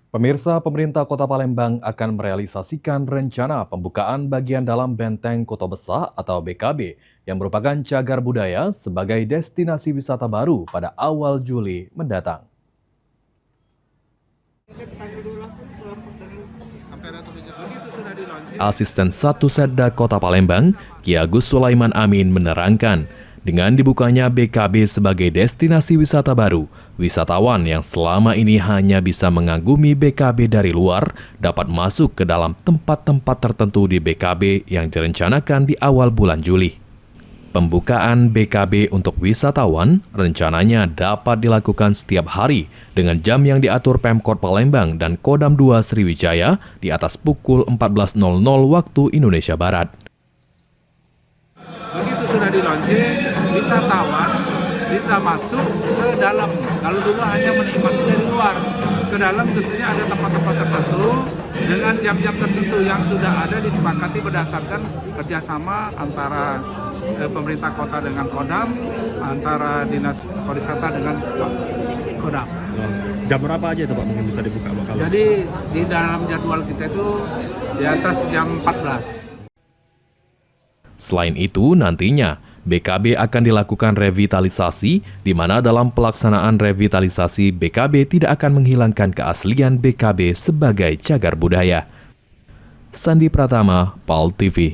Pemirsa, pemerintah Kota Palembang akan merealisasikan rencana pembukaan bagian dalam Benteng Kota Besar atau BKB yang merupakan cagar budaya sebagai destinasi wisata baru pada awal Juli mendatang. Asisten Satu Setda Kota Palembang, Ki Agus Sulaiman Amin menerangkan, dengan dibukanya BKB sebagai destinasi wisata baru, wisatawan yang selama ini hanya bisa mengagumi BKB dari luar dapat masuk ke dalam tempat-tempat tertentu di BKB yang direncanakan di awal bulan Juli. Pembukaan BKB untuk wisatawan rencananya dapat dilakukan setiap hari dengan jam yang diatur Pemkot Palembang dan Kodam 2 Sriwijaya di atas pukul 14.00 waktu Indonesia Barat. Begitu sudah di-launching, wisatawan bisa masuk ke dalam. Kalau dulu hanya menikmati dari luar, ke dalam tentunya ada tempat-tempat tertentu dengan jam-jam tertentu yang sudah ada disepakati berdasarkan kerjasama antara pemerintah kota dengan Kodam, antara dinas pariwisata dengan Kodam. Jam berapa aja itu Pak mungkin bisa dibuka Pak? Jadi di dalam jadwal kita itu di atas jam 14. Selain itu, nantinya BKB akan dilakukan revitalisasi, di mana dalam pelaksanaan revitalisasi BKB tidak akan menghilangkan keaslian BKB sebagai cagar budaya. Sandi Pratama, PAL TV.